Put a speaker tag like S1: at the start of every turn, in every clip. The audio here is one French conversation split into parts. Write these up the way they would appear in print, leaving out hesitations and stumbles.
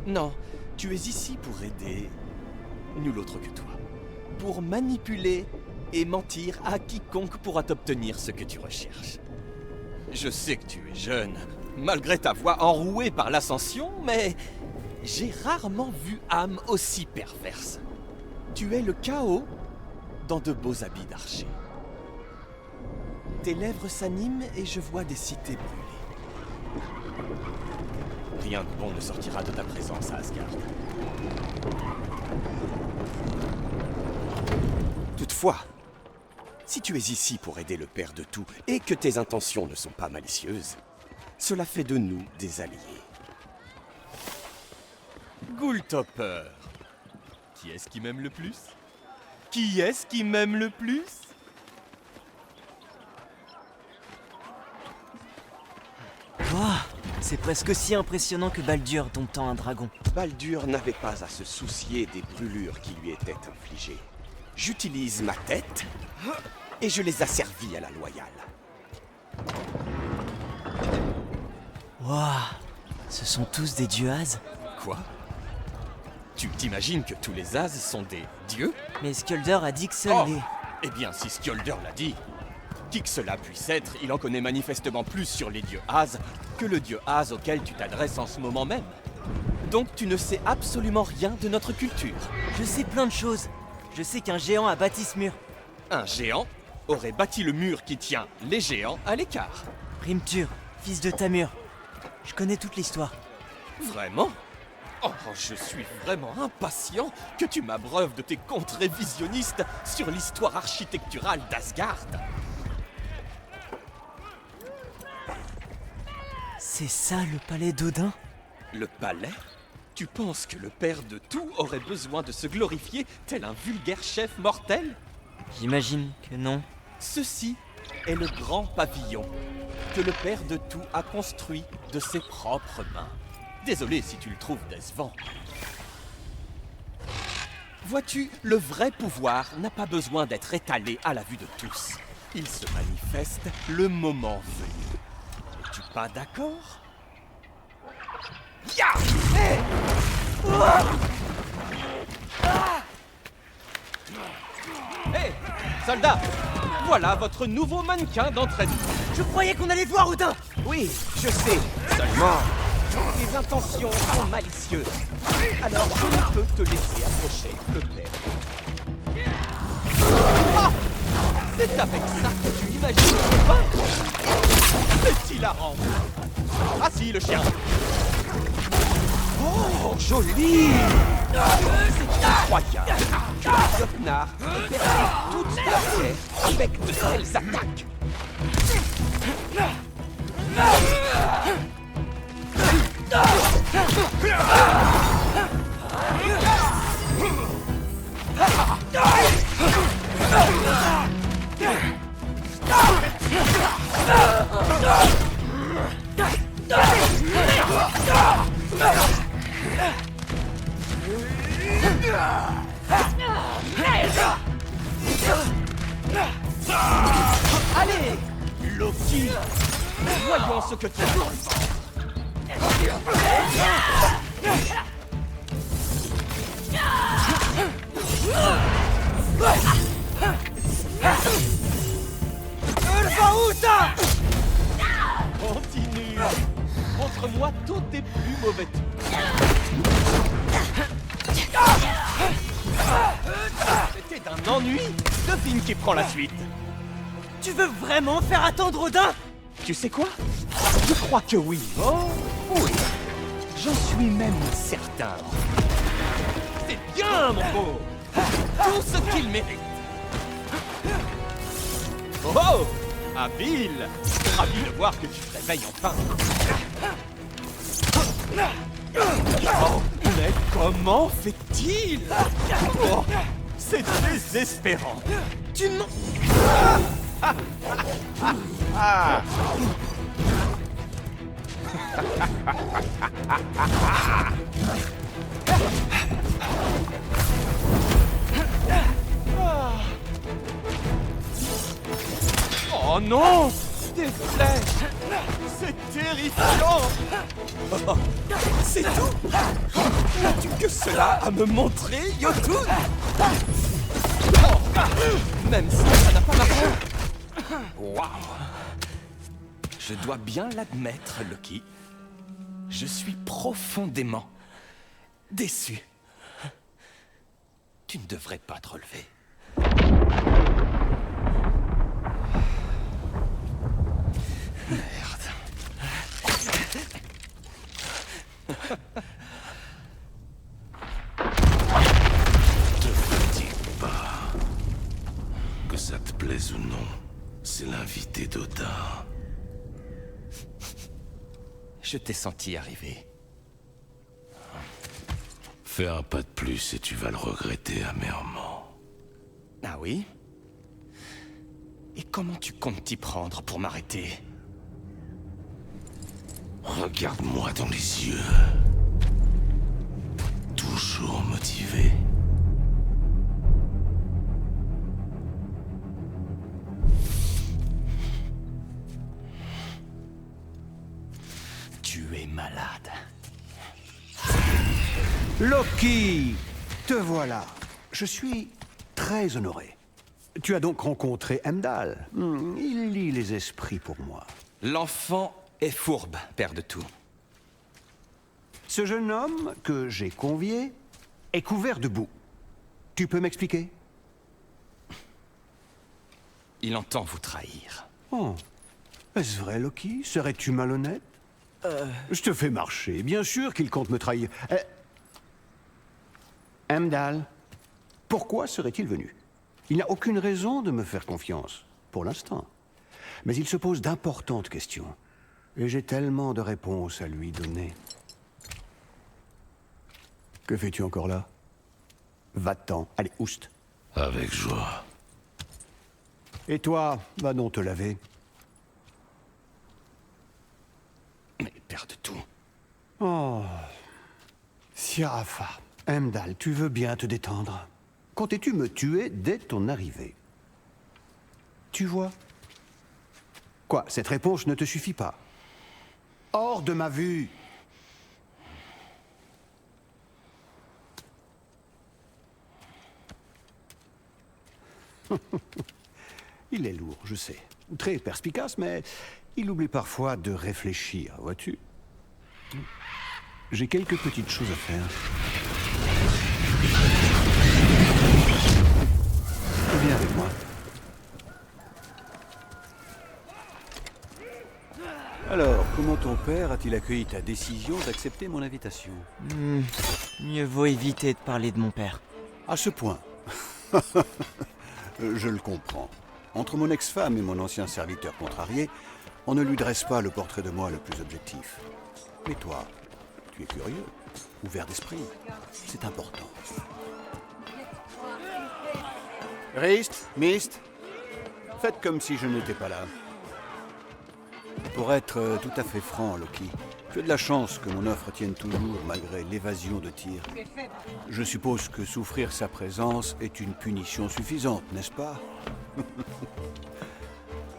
S1: Non, tu es ici pour aider nul autre que toi. Pour manipuler et mentir à quiconque pourra t'obtenir ce que tu recherches. Je sais que tu es jeune, malgré ta voix enrouée par l'ascension, mais j'ai rarement vu âme aussi perverse. Tu es le chaos dans de beaux habits d'archer. Tes lèvres s'animent et je vois des cités brûlées. Rien de bon ne sortira de ta présence à Asgard. Toutefois, si tu es ici pour aider le Père de tout et que tes intentions ne sont pas malicieuses, cela fait de nous des alliés. Ghoultopper. Qui est-ce qui m'aime le plus? Qui est-ce qui m'aime le plus?
S2: Waouh, c'est presque aussi impressionnant que Baldur domptant un dragon.
S1: Baldur n'avait pas à se soucier des brûlures qui lui étaient infligées. J'utilise ma tête et je les asservis à la loyale.
S2: Waouh, ce sont tous des dieux As?
S1: Quoi? Tu t'imagines que tous les As sont des dieux?
S2: Mais Skjöldr a dit que seuls les...
S1: Eh bien, si Skjöldr l'a dit, qui que cela puisse être, il en connaît manifestement plus sur les dieux As que le dieu As auquel tu t'adresses en ce moment même. Donc tu ne sais absolument rien de notre culture.
S2: Je sais plein de choses. Je sais qu'un géant a bâti ce mur.
S1: Un géant aurait bâti le mur qui tient les géants à l'écart.
S2: Hrimthur, fils de Tamur. Je connais toute l'histoire.
S1: Vraiment? Oh, je suis vraiment impatient que tu m'abreuves de tes contes révisionnistes sur l'histoire architecturale d'Asgard.
S2: C'est ça le palais d'Odin?
S1: Le palais? Tu penses que le Père de tout aurait besoin de se glorifier tel un vulgaire chef mortel?
S2: J'imagine que non.
S1: Ceci est le grand pavillon que le Père de tout a construit de ses propres mains. Désolé si tu le trouves décevant. Vois-tu, le vrai pouvoir n'a pas besoin d'être étalé à la vue de tous. Il se manifeste le moment venu. Es-tu pas d'accord? Ya! Hey! Hé, soldats! Voilà votre nouveau mannequin d'entraînement.
S2: Je croyais qu'on allait voir Odin!
S1: Oui, je sais. Seulement, tes intentions sont malicieuses. Alors je ne peux te laisser approcher le Père. Ah! C'est avec ça que tu imagines me vaincre? C'est hilarant. Ah si, le chien. Oh, joli! C'est incroyable que les Jotnar aient perdu toute leur terre avec de telles attaques. Allez, Loki, voyons ce que tu as dans le ventre. Continue. Montre-moi tous tes plus mauvais tours. C'était d'un ennui. Devine qui prend la suite.
S2: Tu veux vraiment faire attendre Odin?
S1: Tu sais quoi? Je crois que oui. Oh, oui. J'en suis même certain. C'est bien, mon beau. Tout ce qu'il mérite. Oh, habile. Ravi de voir que tu te réveilles enfin. Oh, mais comment fait-il? Oh, c'est désespérant. Tu m'en... Oh non! Des flèches! C'est terrifiant! C'est tout? N'as-tu que cela à me montrer, Yotun? Même ça n'a pas marché. Waouh! Je dois bien l'admettre, Loki. Je suis profondément déçu. Tu ne devrais pas te relever. Merde.
S3: Te fatigue pas. Que ça te plaise ou non, c'est l'invité d'Odin.
S1: Je t'ai senti arriver.
S3: Fais un pas de plus et tu vas le regretter amèrement.
S1: Ah oui? Et comment tu comptes t'y prendre pour m'arrêter?
S3: Regarde-moi dans les yeux. Toujours motivé.
S1: Tu es malade.
S4: Loki, te voilà. Je suis très honoré. Tu as donc rencontré Heimdall. Il lit les esprits pour moi.
S1: L'enfant est fourbe, père de tout.
S4: Ce jeune homme que j'ai convié est couvert de boue. Tu peux m'expliquer?
S1: Il entend vous trahir.
S4: Oh. Est-ce vrai, Loki? Serais-tu malhonnête? Je te fais marcher. Bien sûr qu'il compte me trahir. Heimdall, pourquoi serait-il venu? Il n'a aucune raison de me faire confiance, pour l'instant. Mais il se pose d'importantes questions. Et j'ai tellement de réponses à lui donner. Que fais-tu encore là? Va-t'en. Allez, oust.
S3: Avec joie.
S4: Et toi, va donc te laver.
S1: Mais père de tout.
S4: Oh. Siarafa, Heimdall, tu veux bien te détendre. Comptais-tu me tuer dès ton arrivée? Tu vois? Quoi, cette réponse ne te suffit pas? Hors de ma vue! Il est lourd, je sais. Très perspicace, mais il oublie parfois de réfléchir, vois-tu? J'ai quelques petites choses à faire. Viens avec moi. Alors, comment ton père a-t-il accueilli ta décision d'accepter mon invitation?
S2: Mieux vaut éviter de parler de mon père.
S4: À ce point. Je le comprends. Entre mon ex-femme et mon ancien serviteur contrarié, on ne lui dresse pas le portrait de moi le plus objectif. Mais toi, tu es curieux, ouvert d'esprit. C'est important. Rist, Mist, faites comme si je n'étais pas là. Pour être tout à fait franc, Loki, tu as de la chance que mon offre tienne toujours malgré l'évasion de Tyr. Je suppose que souffrir sa présence est une punition suffisante, n'est-ce pas?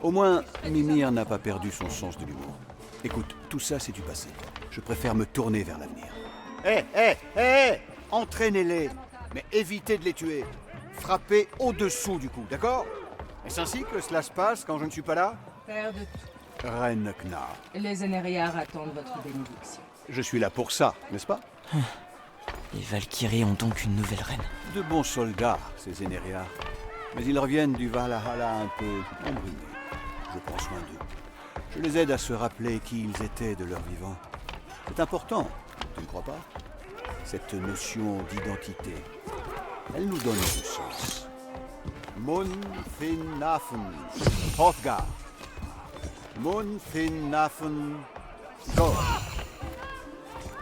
S4: Au moins, Mimir n'a pas perdu son sens de l'humour. Écoute, tout ça c'est du passé. Je préfère me tourner vers l'avenir. Hé, entraînez-les, mais évitez de les tuer. Frappez au-dessous du coup, d'accord? Est-ce ainsi que cela se passe quand je ne suis pas là?
S5: Père de
S4: Reine Knar.
S5: Les Énériards attendent votre bénédiction.
S4: Je suis là pour ça, n'est-ce pas?
S2: Les Valkyries ont donc une nouvelle reine.
S4: De bons soldats, ces Énériards. Mais ils reviennent du Valhalla un peu embrumés. Je prends soin d'eux. Je les aide à se rappeler qui ils étaient de leur vivant. C'est important, tu ne crois pas? Cette notion d'identité. Elle nous donne du sens. Mun fin nafen, Hrothgar. Mun fin nafen, Thor.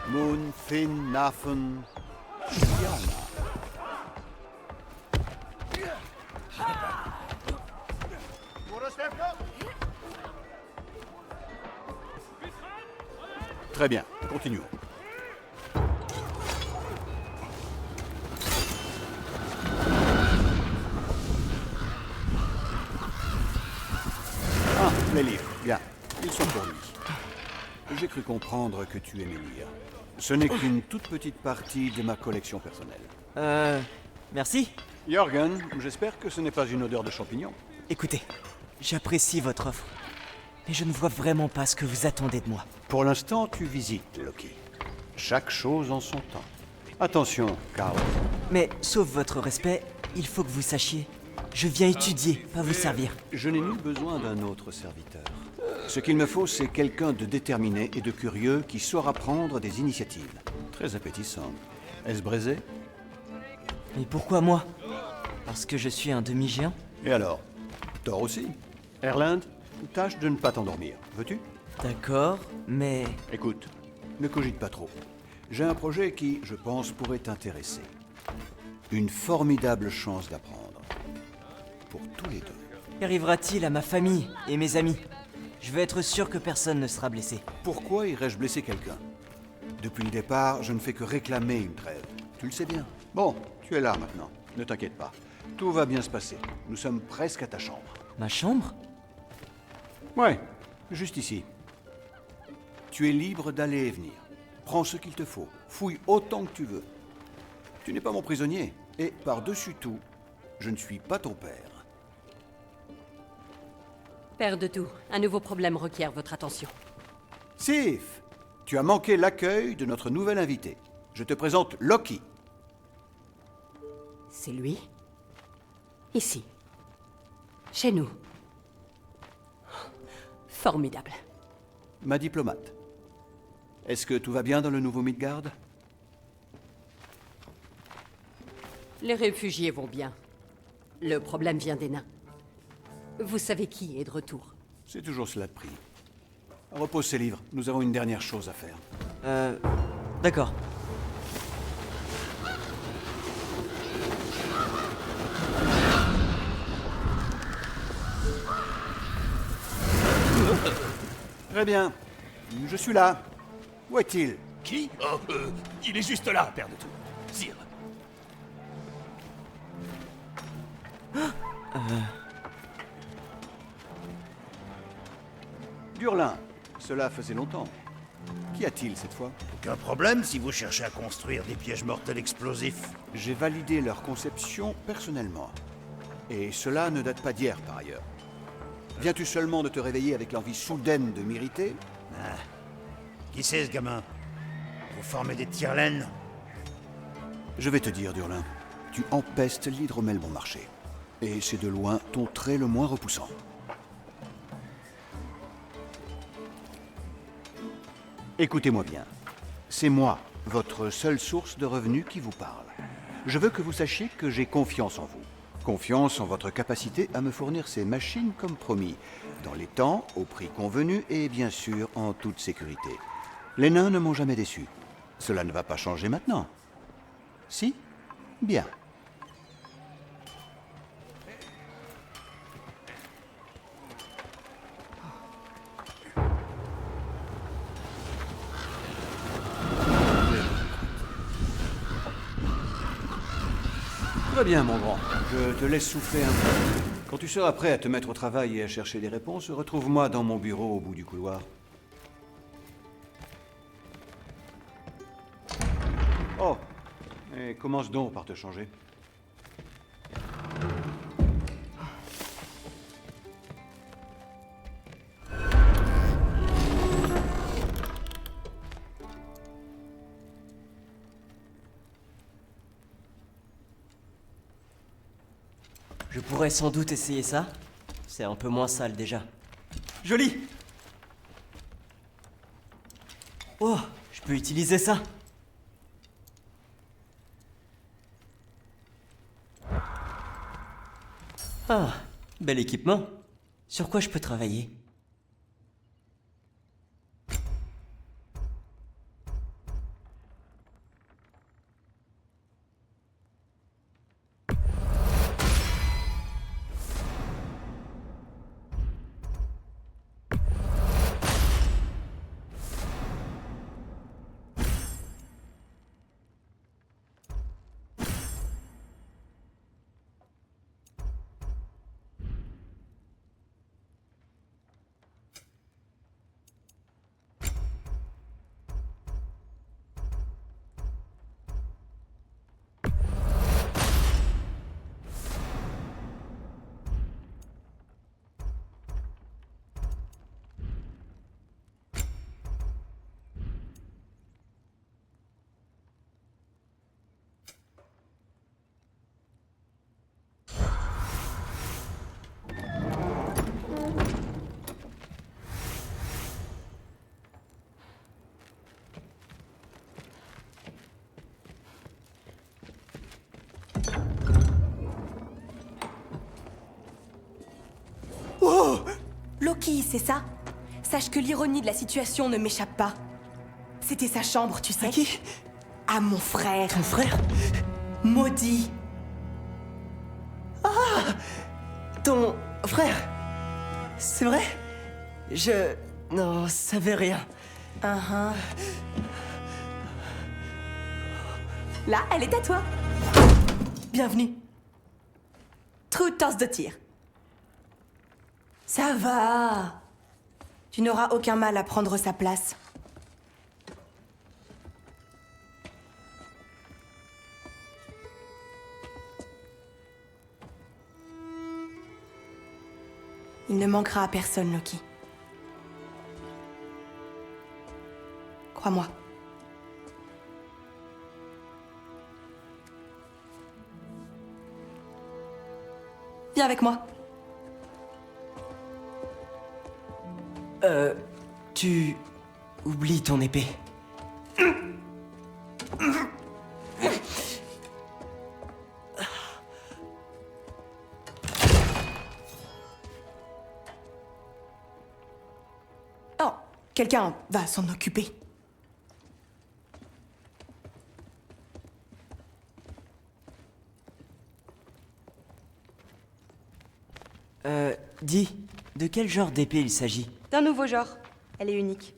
S4: Mun fin nafen, Diana. Très bien, continuons. Ah, les livres, bien. Ils sont pour lui. J'ai cru comprendre que tu aimais lire. Ce n'est qu'une toute petite partie de ma collection personnelle.
S2: Merci.
S4: Jorgen, j'espère que ce n'est pas une odeur de champignon.
S2: Écoutez, j'apprécie votre offre. Mais je ne vois vraiment pas ce que vous attendez de moi.
S4: Pour l'instant, tu visites, Loki. Chaque chose en son temps. Attention, Carl.
S2: Mais, sauf votre respect, il faut que vous sachiez. Je viens étudier, pas vous servir.
S4: Je n'ai nul besoin d'un autre serviteur. Ce qu'il me faut, c'est quelqu'un de déterminé et de curieux qui saura prendre des initiatives. Très appétissant. Est-ce braisé?
S2: Mais pourquoi moi? Parce que je suis un demi-géant?
S4: Et alors? Thor aussi? Erland, tâche de ne pas t'endormir. Veux-tu?
S2: D'accord, mais...
S4: Écoute, ne cogite pas trop. J'ai un projet qui, je pense, pourrait t'intéresser. Une formidable chance d'apprendre. Pour tous les deux.
S2: Qu'arrivera-t-il à ma famille et mes amis? Je veux être sûr que personne ne sera blessé.
S4: Pourquoi irais-je blesser quelqu'un? Depuis le départ, je ne fais que réclamer une trêve. Tu le sais bien. Bon, tu es là maintenant. Ne t'inquiète pas. Tout va bien se passer. Nous sommes presque à ta chambre.
S2: Ma chambre?
S4: Ouais, juste ici. Tu es libre d'aller et venir. Prends ce qu'il te faut. Fouille autant que tu veux. Tu n'es pas mon prisonnier. Et par-dessus tout, je ne suis pas ton père.
S6: Père de tout, un nouveau problème requiert votre attention.
S4: Sif, tu as manqué l'accueil de notre nouvel invité. Je te présente Loki.
S6: C'est lui? Ici. Chez nous. Formidable.
S4: Ma diplomate. Est-ce que tout va bien dans le nouveau Midgard?
S6: Les réfugiés vont bien. Le problème vient des nains. Vous savez qui est de retour?
S4: C'est toujours cela de prix. Repose ces livres. Nous avons une dernière chose à faire.
S2: D'accord.
S4: Très bien. Je suis là. Où est-il?
S1: Qui? Oh, il est juste là, père de tout. Sire.
S4: Durlin. Cela faisait longtemps. Qu'y a-t-il cette fois?
S7: Aucun problème si vous cherchez à construire des pièges mortels explosifs.
S4: J'ai validé leur conception personnellement. Et cela ne date pas d'hier, par ailleurs. Viens-tu seulement de te réveiller avec l'envie soudaine de m'irriter?
S7: Qui c'est ce gamin? Vous formez des tire-laines?
S4: Je vais te dire, Durlin. Tu empestes l'hydromel bon marché. Et c'est de loin ton trait le moins repoussant. Écoutez-moi bien. C'est moi, votre seule source de revenus qui vous parle. Je veux que vous sachiez que j'ai confiance en vous. Confiance en votre capacité à me fournir ces machines comme promis, dans les temps, au prix convenu et bien sûr en toute sécurité. Les nains ne m'ont jamais déçu. Cela ne va pas changer maintenant. Si? Bien. Très bien, mon grand. Je te laisse souffler un peu. Quand tu seras prêt à te mettre au travail et à chercher des réponses, retrouve-moi dans mon bureau au bout du couloir. Oh, et commence donc par te changer.
S2: Je pourrais sans doute essayer ça. C'est un peu moins sale déjà. Joli! Oh, je peux utiliser ça. Ah, bel équipement. Sur quoi je peux travailler?
S8: Loki, c'est ça? Sache que l'ironie de la situation ne m'échappe pas. C'était sa chambre, tu sais.
S2: À qui?
S8: À mon frère.
S2: Ton frère?
S8: Maudit.
S2: Ton frère? C'est vrai? Je n'en savais rien.
S8: Là, elle est à toi. Bienvenue. True tasse de tir. Ça va. Tu n'auras aucun mal à prendre sa place. Il ne manquera à personne, Loki. Crois-moi. Viens avec moi.
S2: Tu oublies ton épée.
S8: Oh, quelqu'un va s'en occuper.
S2: Dis, de quel genre d'épée il s'agit?
S8: D'un nouveau genre. Elle est unique.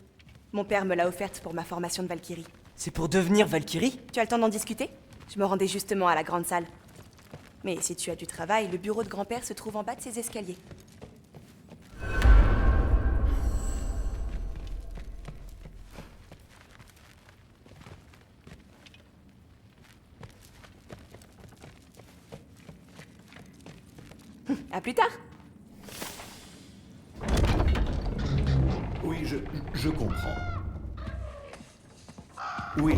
S8: Mon père me l'a offerte pour ma formation de Valkyrie.
S2: C'est pour devenir Valkyrie?
S8: Tu as le temps d'en discuter? Je me rendais justement à la grande salle. Mais si tu as du travail, le bureau de grand-père se trouve en bas de ces escaliers. À plus tard.
S4: Oui, je comprends. Oui.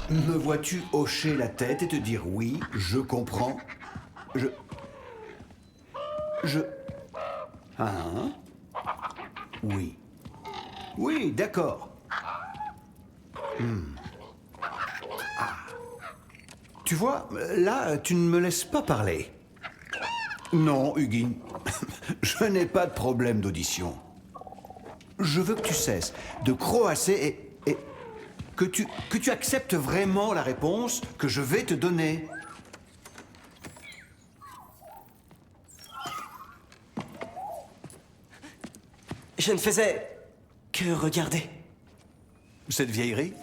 S4: Me vois-tu hocher la tête et te dire oui, je comprends? Hein? Oui. Oui, d'accord. Ah. Tu vois, là, tu ne me laisses pas parler. Non, Hugin, je n'ai pas de problème d'audition. Je veux que tu cesses de croasser et que tu acceptes vraiment la réponse que je vais te donner.
S2: Je ne faisais que regarder.
S4: Cette vieillerie,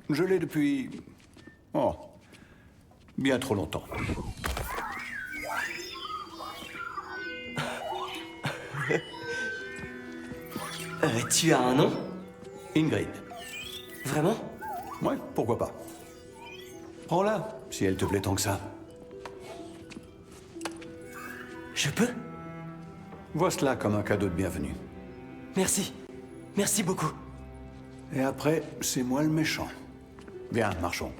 S4: je l'ai depuis... Oh, bien trop longtemps.
S2: Tu as un nom?
S4: Ingrid.
S2: Vraiment?
S4: Ouais, pourquoi pas. Prends-la, si elle te plaît tant que ça.
S2: Je peux?
S4: Vois cela comme un cadeau de bienvenue.
S2: Merci. Merci beaucoup.
S4: Et après, c'est moi le méchant. Viens, marchons.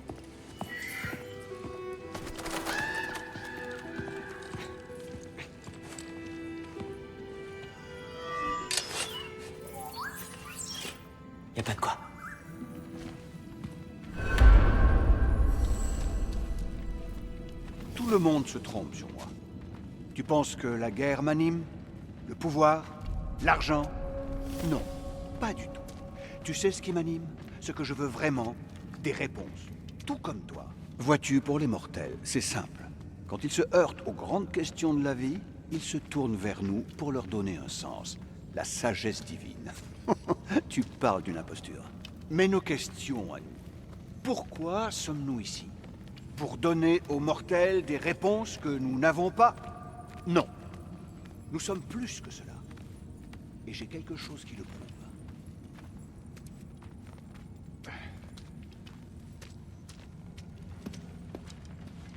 S2: Y a pas de quoi.
S4: Tout le monde se trompe sur moi. Tu penses que la guerre m'anime? Le pouvoir? L'argent? Non, pas du tout. Tu sais ce qui m'anime? Ce que je veux vraiment? Des réponses. Tout comme toi. Vois-tu, pour les mortels, c'est simple. Quand ils se heurtent aux grandes questions de la vie, ils se tournent vers nous pour leur donner un sens. La sagesse divine. Tu parles d'une imposture. Mais nos questions à nous. Pourquoi sommes-nous ici? Pour donner aux mortels des réponses que nous n'avons pas? Non. Nous sommes plus que cela. Et j'ai quelque chose qui le prouve.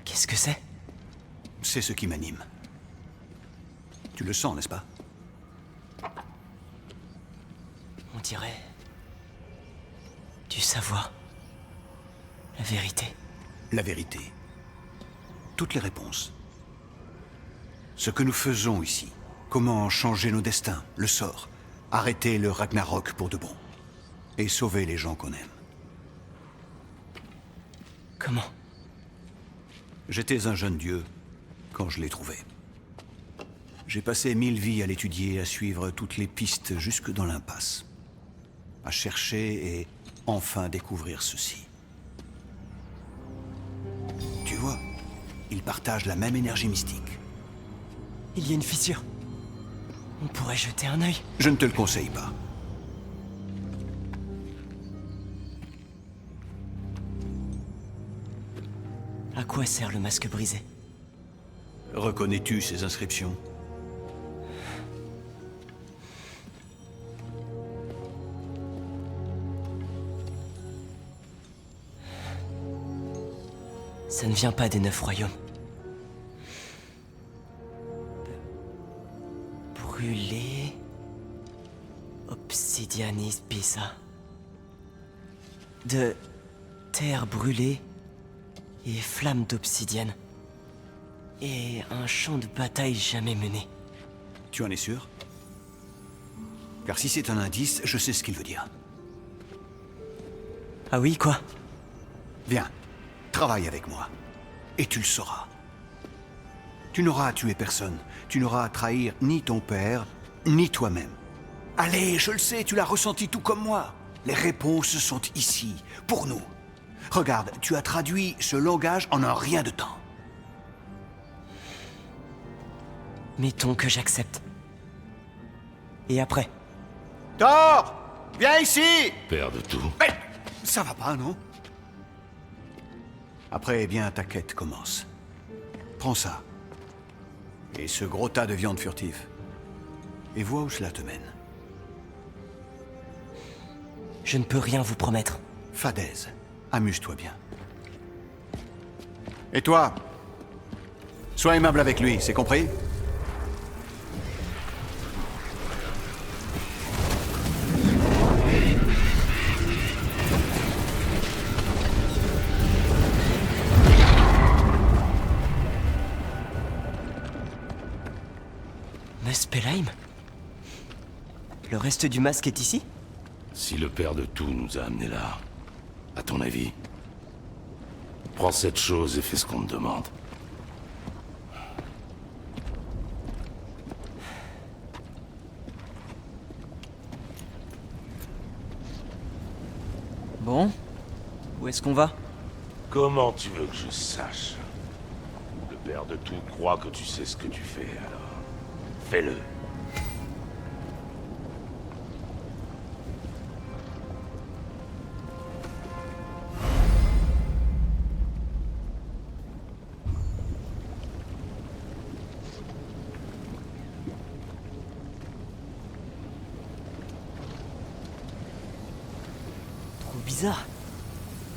S2: Qu'est-ce que c'est?
S4: C'est ce qui m'anime. Tu le sens, n'est-ce pas?
S2: On dirait... du savoir. La vérité.
S4: La vérité. Toutes les réponses. Ce que nous faisons ici. Comment changer nos destins, le sort. Arrêter le Ragnarok pour de bon. Et sauver les gens qu'on aime.
S2: Comment?
S4: J'étais un jeune dieu quand je l'ai trouvé. J'ai passé 1000 vies à l'étudier, à suivre toutes les pistes jusque dans l'impasse. À chercher et enfin découvrir ceci. Tu vois, ils partagent la même énergie mystique.
S2: Il y a une fissure. On pourrait jeter un œil.
S4: Je ne te le conseille pas.
S2: À quoi sert le masque brisé?
S4: Reconnais-tu ces inscriptions?
S2: Ça ne vient pas des 9 royaumes. Brûlé... Obsidianis Pisa. De terre brûlée et flammes d'obsidienne. Et un champ de bataille jamais mené.
S4: Tu en es sûr? Car si c'est un indice, je sais ce qu'il veut dire.
S2: Ah oui, quoi?
S4: Viens, travaille avec moi. Et tu le sauras. Tu n'auras à tuer personne. Tu n'auras à trahir ni ton père, ni toi-même. Allez, je le sais, tu l'as ressenti tout comme moi. Les réponses sont ici, pour nous. Regarde, tu as traduit ce langage en un rien de temps.
S2: Mettons que j'accepte. Et après?
S4: Thor! Viens ici!
S3: Père de tout.
S4: Mais ça va pas, non? Après, eh bien, ta quête commence. Prends ça. Et ce gros tas de viande furtive. Et vois où cela te mène.
S2: Je ne peux rien vous promettre.
S4: Fadaise, amuse-toi bien. Et toi? Sois aimable avec lui, c'est compris?
S2: Muspelheim? Le reste du masque est ici?
S3: Si le père de tout nous a amenés là, à ton avis, prends cette chose et fais ce qu'on te demande.
S2: Bon, où est-ce qu'on va?
S3: Comment tu veux que je sache? Le père de tout croit que tu sais ce que tu fais, alors fais-le.
S2: Trop bizarre.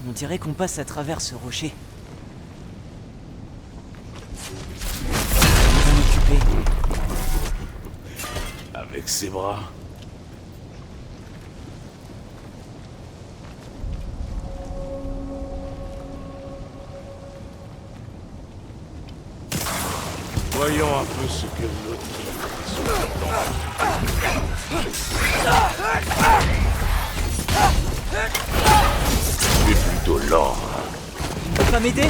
S2: On dirait qu'on passe à travers ce rocher. On va m'occuper.
S3: Avec ses bras. Voyons un peu ce que l'autre tu es plutôt lent.
S2: Tu peux pas m'aider?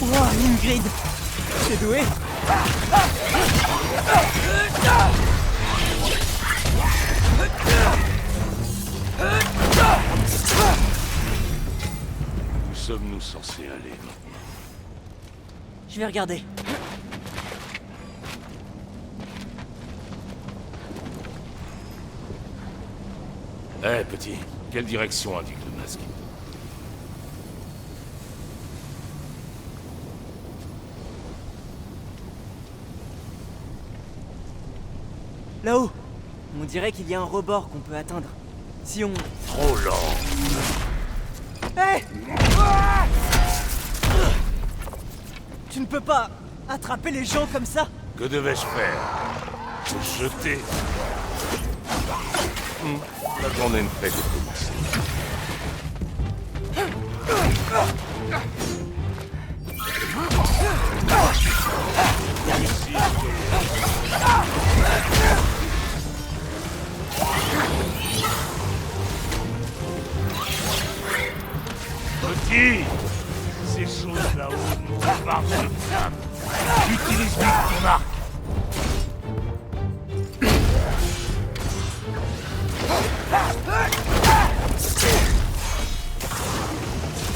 S2: Wow, Ingrid! C'est doué!
S3: Où sommes-nous censés aller?
S2: Je vais regarder.
S3: Eh, petit, quelle direction indique le masque?
S2: Là-haut! On dirait qu'il y a un rebord qu'on peut atteindre. Si on...
S3: Trop lent.
S2: Hé! Tu ne peux pas attraper les gens comme ça?
S3: Que devais-je faire? Te jeter? La journée ne fait que commencer. Petit, ces choses là-haut nous bombardent de flammes. Utilise vite ton arc.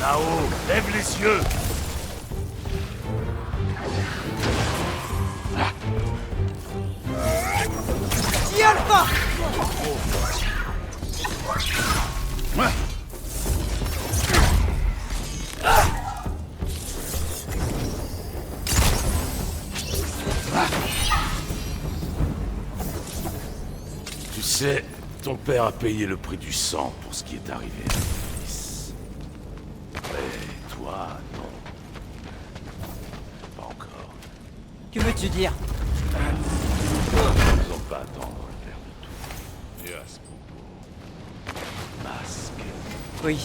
S3: Là-haut, lève les yeux. Tu sais, ton père a payé le prix du sang pour ce qui est arrivé à ton fils. Mais toi, non. Pas encore.
S2: Que veux-tu dire?
S3: Nous n'allons pas attendre le père de tout. Et à ce propos, masque.
S2: Oui.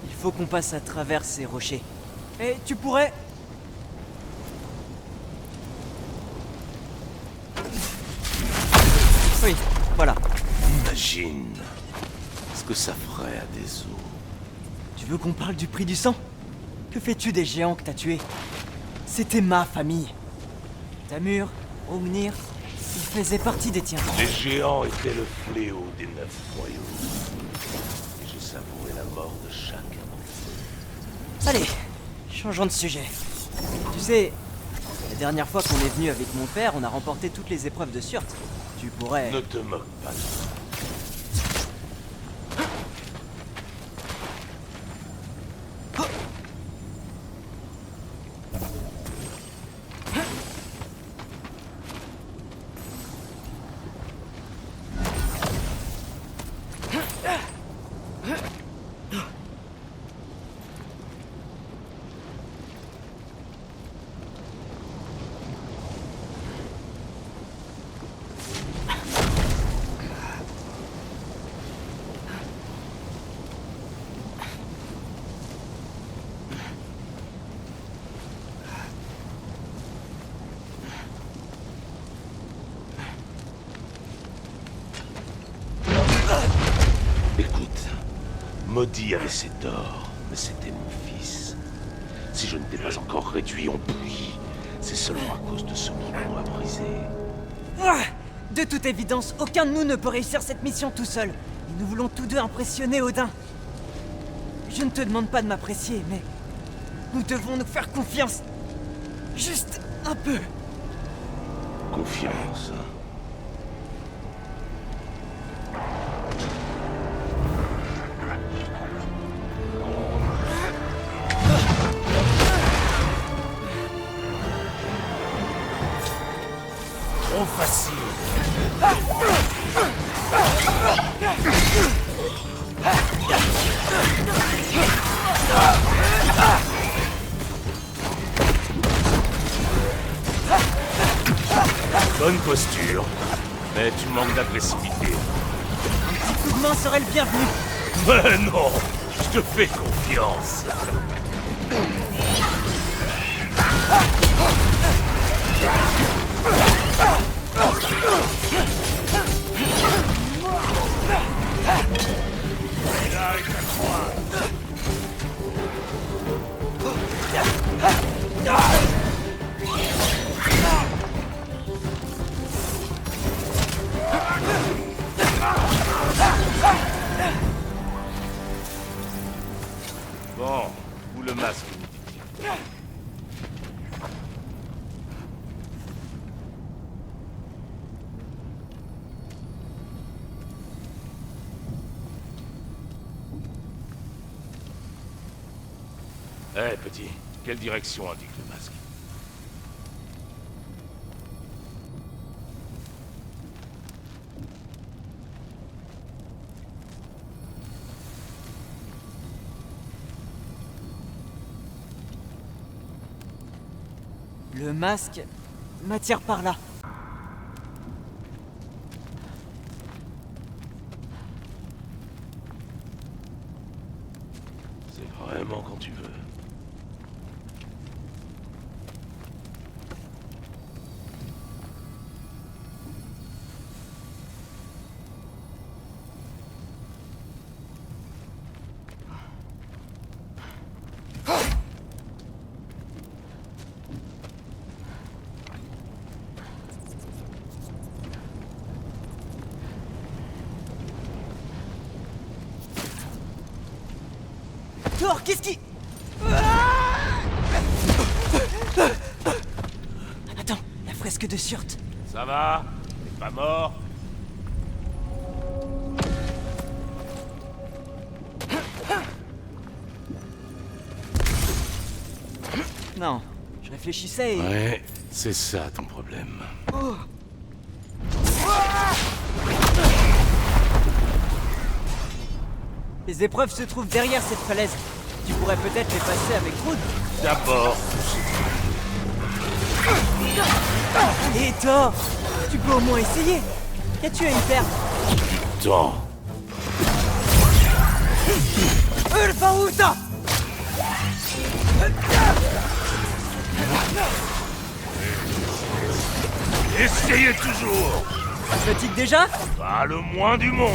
S2: Il faut qu'on passe à travers ces rochers. Et tu pourrais... Oui, voilà.
S3: Imagine ce que ça ferait à des os.
S2: Tu veux qu'on parle du prix du sang? Que fais-tu des géants que t'as tués? C'était ma famille. Tamur, Hrungnir, ils faisaient partie des tiens.
S3: Les géants étaient le fléau des 9 royaumes. Et je savourais la mort de chacun.
S2: Allez, changeons de sujet. Tu sais, la dernière fois qu'on est venu avec mon père, on a remporté toutes les épreuves de Surt. Tu pourrais...
S3: Ne te moque pas de ça. Maudit avait ses torts, mais c'était mon fils. Si je ne t'ai pas encore réduit en bouillie, c'est seulement à cause de ce qui m'a brisé.
S2: Ah, de toute évidence, aucun de nous ne peut réussir cette mission tout seul. Et nous voulons tous deux impressionner Odin. Je ne te demande pas de m'apprécier, mais... nous devons nous faire confiance. Juste un peu.
S3: Confiance. Trop facile. Bonne posture, mais tu manques d'agressivité.
S2: Un petit coup de main serait le bienvenu.
S3: Mais non, je te fais confiance. Bon, où le masque, nous dit-il. Hé, petit, Quelle direction indique le masque?
S2: Le masque m'attire par là.
S3: C'est vraiment quand tu veux.
S2: Thor, qu'est-ce qui... Attends, la fresque de Surt.
S3: Ça va? T'es pas mort?
S2: Non, je réfléchissais et...
S3: Ouais, c'est ça ton problème.
S2: Les épreuves se trouvent derrière cette falaise. Tu pourrais peut-être les passer avec Groot.
S3: D'abord,
S2: Et Thor, tu peux au moins essayer. Qu'as-tu à y perdre?
S3: temps.
S2: Ulfaouta!
S3: Essayez toujours!
S2: Ça te fatigue déjà?
S3: Pas le moins du monde!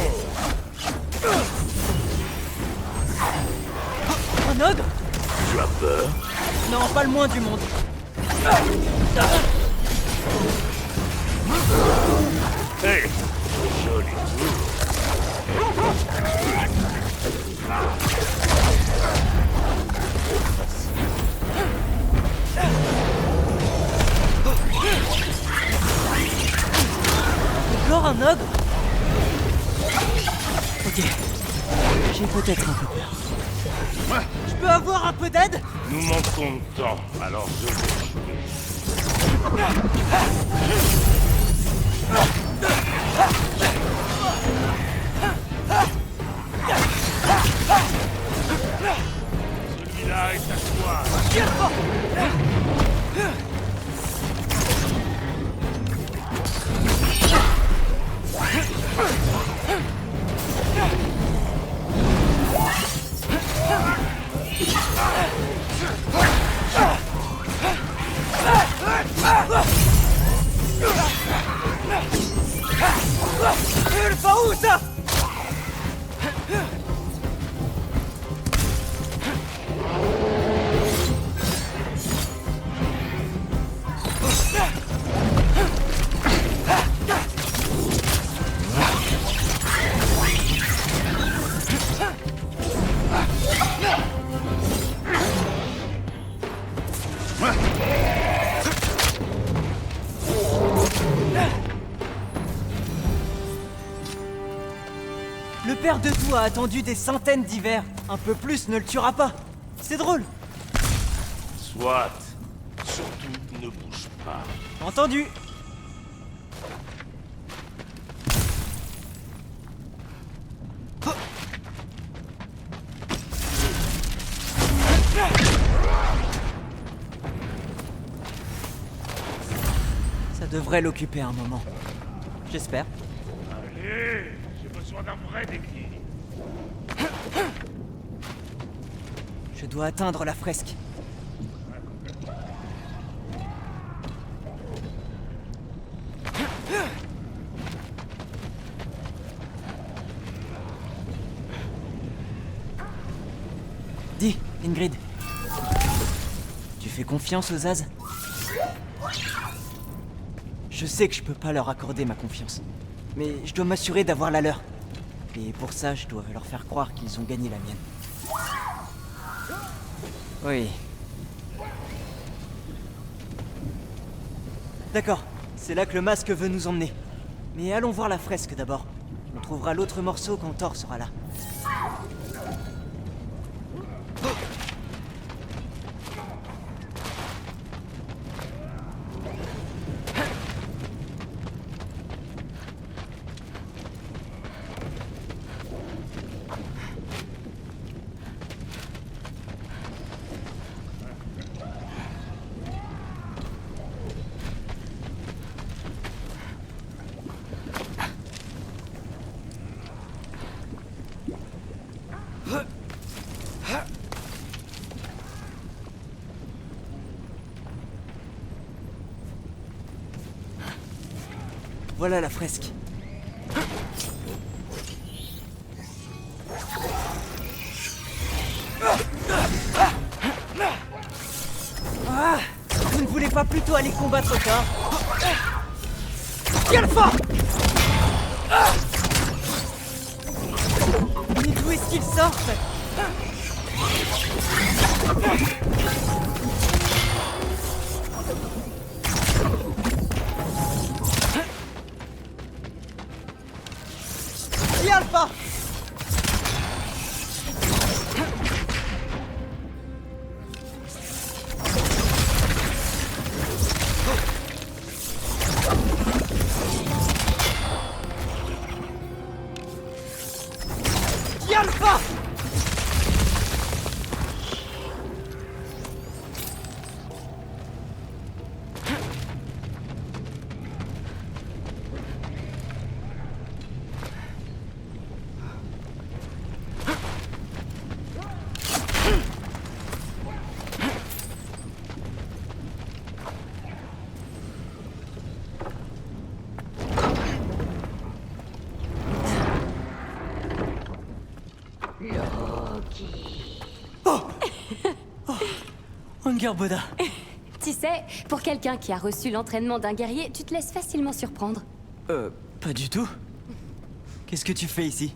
S2: Un ogre?
S3: Tu as peur?
S2: Non, pas le moins du monde.
S3: Hé! Joli tour!
S2: Encore un ogre? Ok. J'ai peut-être un peu peur. Je peux avoir un peu d'aide?
S3: Nous manquons de temps, alors je vais jouer. Celui-là est à toi.
S2: Ulfaouta! Le père de tout a attendu des centaines d'hivers. Un peu plus ne le tuera pas. C'est drôle.
S3: Soit. Surtout, ne bouge pas.
S2: Entendu. Ça devrait l'occuper un moment. J'espère.
S3: Allez, j'ai besoin d'un vrai déclic.
S2: Je dois atteindre la fresque. Dis, Ingrid. Tu fais confiance aux As? Je sais que je peux pas leur accorder ma confiance. Mais je dois m'assurer d'avoir la leur. Et pour ça, je dois leur faire croire qu'ils ont gagné la mienne. Oui. D'accord, c'est là que le masque veut nous emmener. Mais allons voir la fresque d'abord. On trouvera l'autre morceau quand Thor sera là. Voilà la fresque. Ah, vous ne voulez pas plutôt aller combattre Thor? Alpha! Mais d'où est-ce qu'ils sortent? Alpha! Alpha! Angerboda.
S9: Tu sais, pour quelqu'un qui a reçu l'entraînement d'un guerrier, tu te laisses facilement surprendre.
S2: Pas du tout. Qu'est-ce que tu fais ici?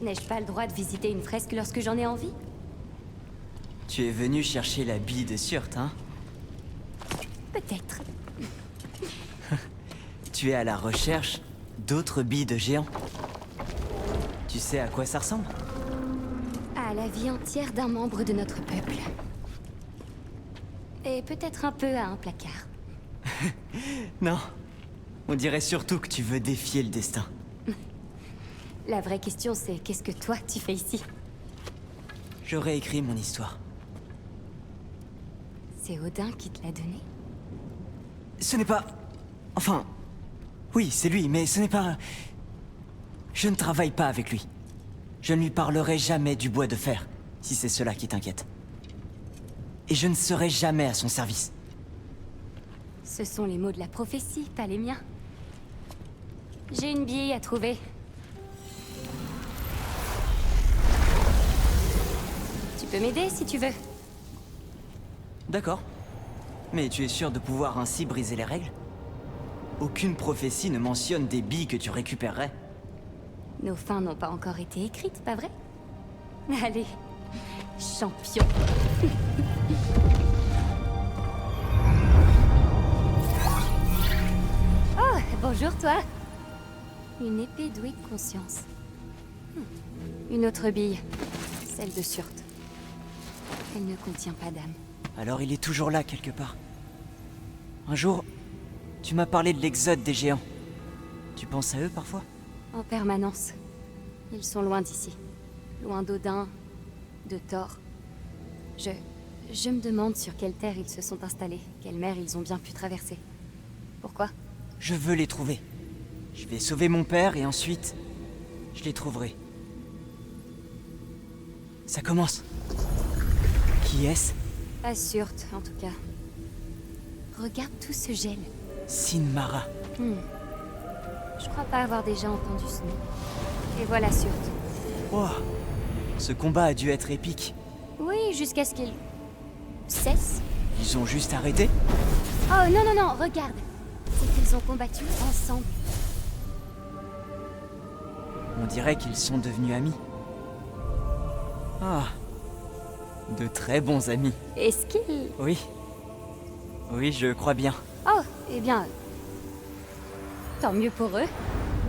S9: N'ai-je pas le droit de visiter une fresque lorsque j'en ai envie?
S2: Tu es venu chercher la bille de Surt, hein?
S9: Peut-être.
S2: Tu es à la recherche d'autres billes de géants. Tu sais à quoi ça ressemble?
S9: À la vie entière d'un membre de notre peuple. Et peut-être un peu à un placard.
S2: Non. On dirait surtout que tu veux défier le destin.
S9: La vraie question, c'est qu'est-ce que toi, tu fais ici?
S2: J'aurais écrit mon histoire.
S9: C'est Odin qui te l'a donné?
S2: Ce n'est pas... Enfin... Oui, c'est lui, mais ce n'est pas... Je ne travaille pas avec lui. Je ne lui parlerai jamais du bois de fer, si c'est cela qui t'inquiète. Et je ne serai jamais à son service.
S9: Ce sont les mots de la prophétie, pas les miens. J'ai une bille à trouver. Tu peux m'aider si tu veux.
S2: D'accord. Mais tu es sûr de pouvoir ainsi briser les règles? Aucune prophétie ne mentionne des billes que tu récupérerais.
S9: Nos fins n'ont pas encore été écrites, pas vrai? Allez, champion. Oh, bonjour toi. Une épée douée de conscience. Une autre bille, celle de Surt. Elle ne contient pas d'âme.
S2: Alors il est toujours là, quelque part. Un jour, tu m'as parlé de l'exode des géants. Tu penses à eux parfois?
S9: En permanence. Ils sont loin d'ici. Loin d'Odin, de Thor. Je me demande sur quelle terre ils se sont installés, quelle mer ils ont bien pu traverser. Pourquoi?
S2: Je veux les trouver. Je vais sauver mon père et ensuite, je les trouverai. Ça commence. Qui est-ce?
S9: Pas Surt, en tout cas. Regarde tout ce gel.
S2: Sinmara.
S9: Je crois pas avoir déjà entendu ce nom. Et voilà Surt.
S2: Wow. Ce combat a dû être épique.
S9: Oui, jusqu'à ce qu'il... cesse.
S2: Ils ont juste arrêté?
S9: Oh non, non, non, regarde. C'est qu'ils ont combattu ensemble.
S2: On dirait qu'ils sont devenus amis. Ah. De très bons amis.
S9: Est-ce qu'ils...
S2: Oui. Oui, je crois bien.
S9: Oh, eh bien... tant mieux pour eux.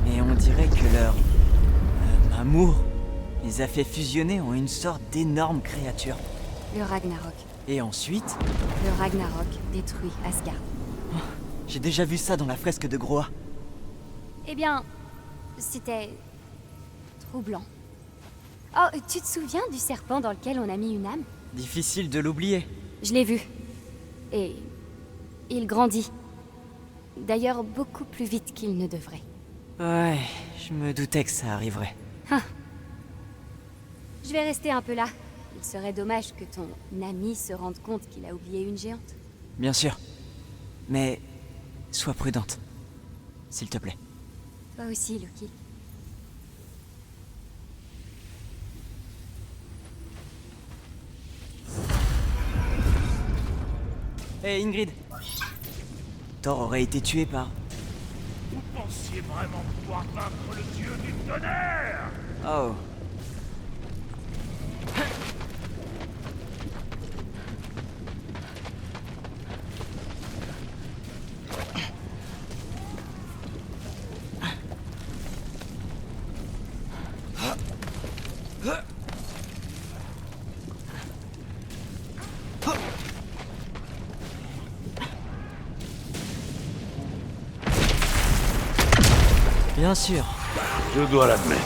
S2: Mais on dirait que leur... amour les a fait fusionner en une sorte d'énorme créature.
S9: Le Ragnarok.
S2: Et ensuite...
S9: Le Ragnarok détruit Asgard.
S2: Oh, j'ai déjà vu ça dans la fresque de Groa.
S9: Eh bien... c'était... troublant. Oh, tu te souviens du serpent dans lequel on a mis une âme?
S2: Difficile de l'oublier.
S9: Je l'ai vu. Et... il grandit. D'ailleurs, beaucoup plus vite qu'il ne devrait.
S2: Ouais, je me doutais que ça arriverait.
S9: Ah. Je vais rester un peu là. Il serait dommage que ton ami se rende compte qu'il a oublié une géante.
S2: Bien sûr. Mais... sois prudente. s'il te plaît.
S9: Toi aussi, Loki.
S2: Hé Ingrid. Thor aurait été tué par...
S3: Vous pensiez vraiment pouvoir vaincre le dieu du tonnerre?
S2: Oh. Bien sûr.
S3: Je dois l'admettre.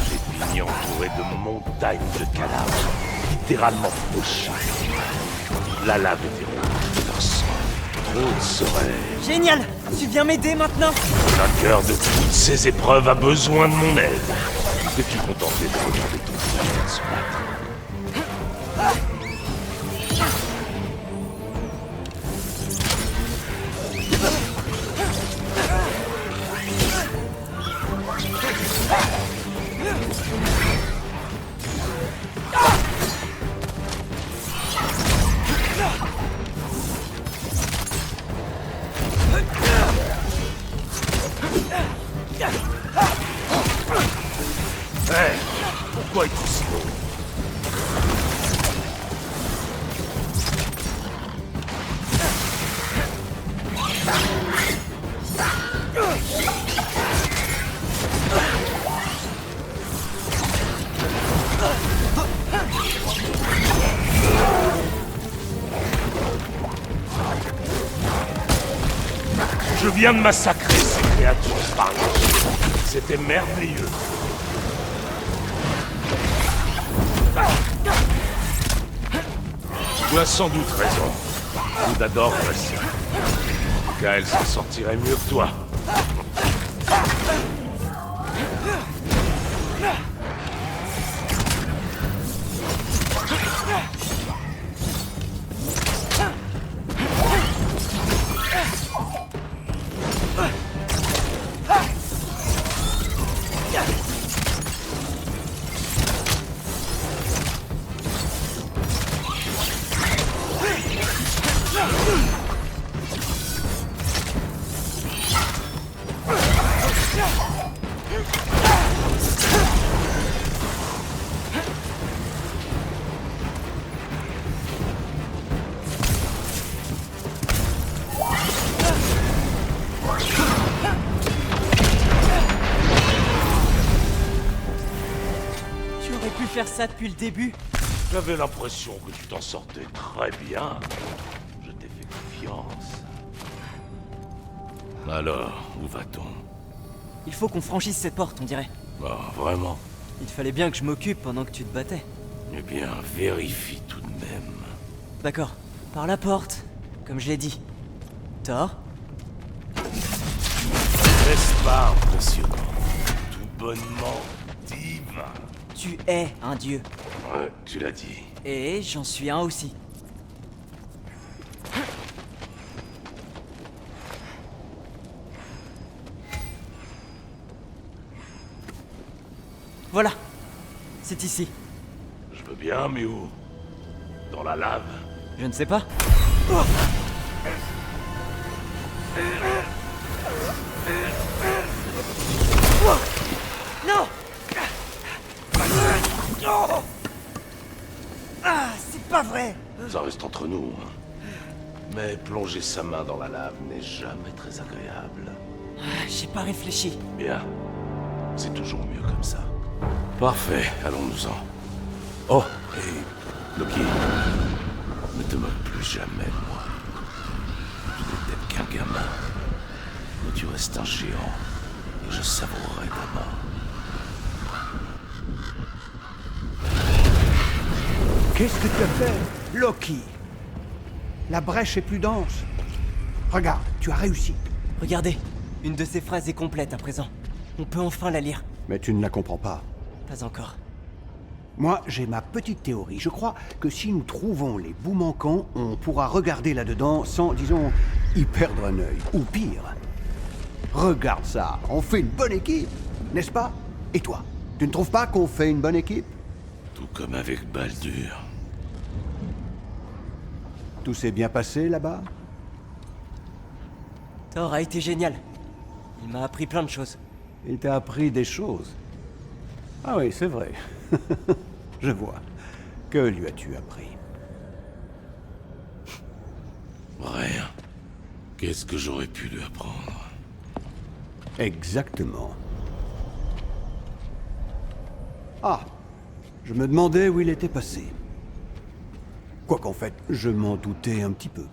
S3: J'ai fini entouré de montagnes de cadavres, littéralement fauchés. La lave était rouge de leur sang. Trop serait...
S2: Génial! Tu viens m'aider maintenant?
S3: Le vainqueur de toutes ces épreuves a besoin de mon aide. Peux-tu contenter de regarder ton frère se battre? Hey, pourquoi es-tu si haut? Je viens de massacrer ces créatures par les chiens. C'était merveilleux. Tu as sans doute raison. Goudador reste. Kael s'en sortirait mieux que toi.
S2: Faire ça depuis le début.
S3: J'avais l'impression que tu t'en sortais très bien. Je t'ai fait confiance. Alors, où va-t-on?
S2: Il faut qu'on franchisse cette porte, on dirait.
S3: Oh, vraiment?
S2: Il fallait bien que je m'occupe pendant que tu te battais.
S3: Eh bien, vérifie tout de même.
S2: D'accord. Par la porte, comme je l'ai dit. Thor?
S3: N'est-ce pas impressionnant? Tout bonnement divin.
S2: Tu es un dieu.
S3: Ouais, tu l'as dit.
S2: Et j'en suis un aussi. Voilà. C'est ici.
S3: Je veux bien, mais où? Dans la lave?
S2: Je ne sais pas. Non! Ah, c'est pas vrai!
S3: Ça reste entre nous. Hein. Mais plonger sa main dans la lave n'est jamais très agréable.
S2: Ah, j'ai pas réfléchi.
S3: Bien. C'est toujours mieux comme ça. Parfait, allons-nous-en. Oh, et Loki, ne te moque plus jamais de moi. Tu n'es peut-être qu'un gamin, mais tu restes un géant, et je savourerai ta mort.
S4: Qu'est-ce que tu as fait, Loki? La brèche est plus dense. Regarde, tu as réussi.
S2: Regardez, une de ces phrases est complète à présent. On peut enfin la lire.
S4: Mais tu ne la comprends pas.
S2: Pas encore.
S4: Moi, j'ai ma petite théorie. Je crois que si nous trouvons les bouts manquants, on pourra regarder là-dedans sans, disons, y perdre un œil. Ou pire. Regarde ça, on fait une bonne équipe, n'est-ce pas? Et toi, tu ne trouves pas qu'on fait une bonne équipe?
S3: Tout comme avec Baldur.
S4: Tout s'est bien passé là-bas?
S2: Thor a été génial. Il m'a appris plein de choses.
S4: Il t'a appris des choses. Ah oui, c'est vrai. Je vois. Que lui as-tu appris?
S3: Rien. Qu'est-ce que j'aurais pu lui apprendre?
S4: Exactement. Ah, je me demandais où il était passé. Quoiqu'en fait, je m'en doutais un petit peu.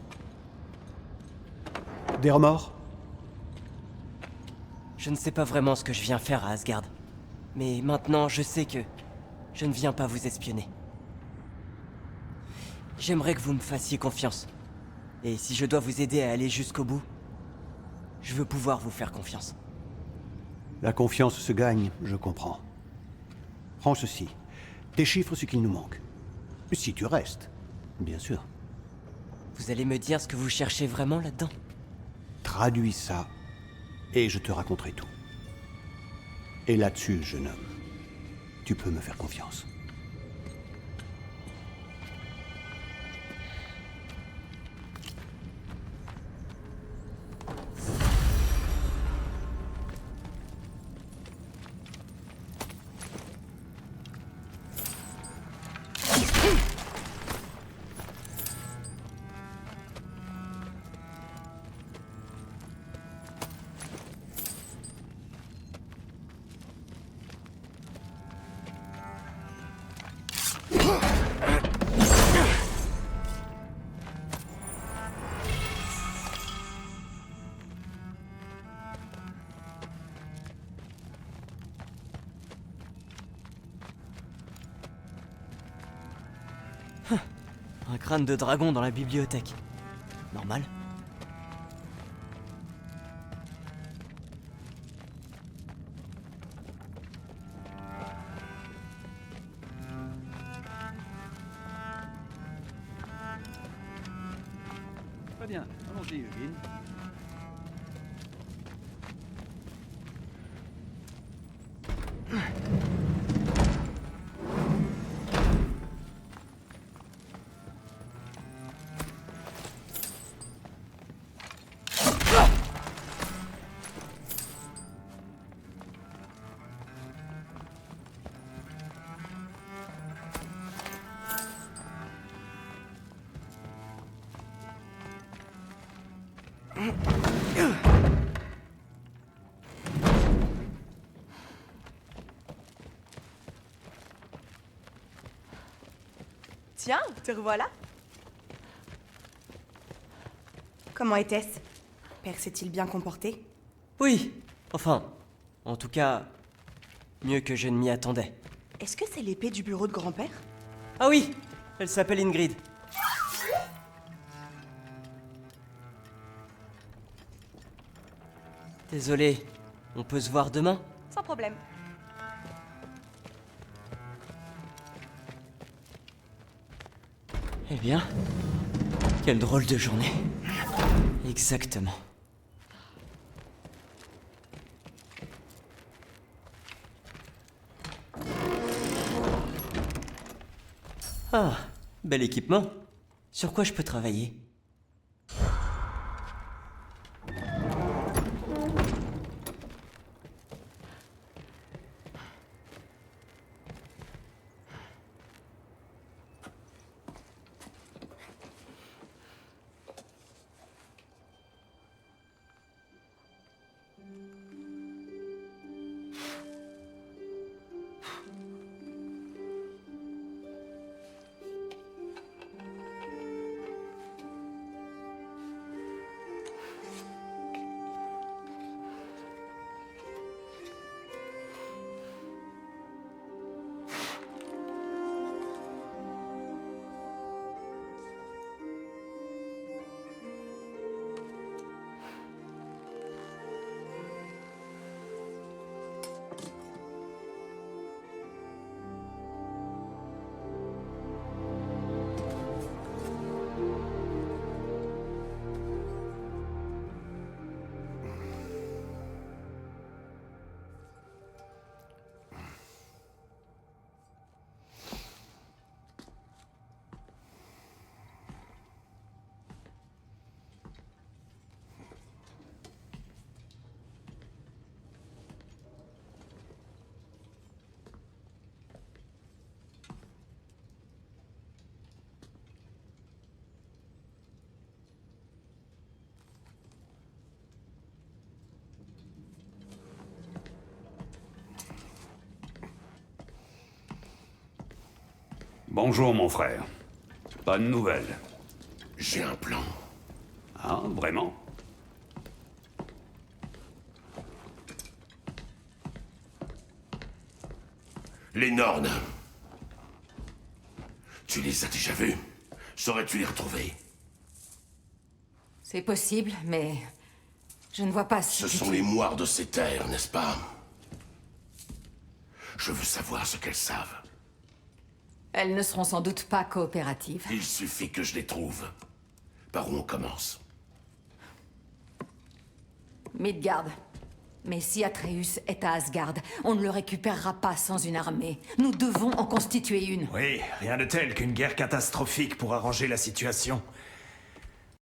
S4: Des remords?
S2: Je ne sais pas vraiment ce que je viens faire à Asgard. Mais maintenant, je sais que je ne viens pas vous espionner. J'aimerais que vous me fassiez confiance. Et si je dois vous aider à aller jusqu'au bout, je veux pouvoir vous faire confiance.
S4: La confiance se gagne, je comprends. Prends ceci. Déchiffre ce qu'il nous manque. Si tu restes, bien sûr.
S2: Vous allez me dire ce que vous cherchez vraiment là-dedans?
S4: Traduis ça, et je te raconterai tout. Et là-dessus, jeune homme, tu peux me faire confiance.
S2: Un crâne de dragon dans la bibliothèque. Normal.
S4: Très bien, allons-y, Eugene.
S8: Tiens, te revoilà. Comment était-ce? Père s'est-il bien comporté?
S2: Oui. Enfin, en tout cas, mieux que je ne m'y attendais.
S8: Est-ce que c'est l'épée du bureau de grand-père?
S2: Ah oui, elle s'appelle Ingrid. Désolé, on peut se voir demain?
S8: Sans problème.
S2: Eh bien, quelle drôle de journée. Exactement. Ah, bel équipement. Sur quoi je peux travailler?
S10: Bonjour, mon frère. Bonne nouvelle.
S3: J'ai un plan.
S10: Ah, vraiment?
S3: Les Nornes. Tu les as déjà vus? Saurais-tu les retrouver?
S6: C'est possible, mais... je ne vois pas
S3: Ce
S6: si...
S3: sont les moires de ces terres, n'est-ce pas? Je veux savoir ce qu'elles savent.
S6: Elles ne seront sans doute pas coopératives.
S3: Il suffit que je les trouve. Par où on commence?
S6: Midgard. Mais si Atreus est à Asgard, on ne le récupérera pas sans une armée. Nous devons en constituer une.
S11: Oui, rien de tel qu'une guerre catastrophique pour arranger la situation.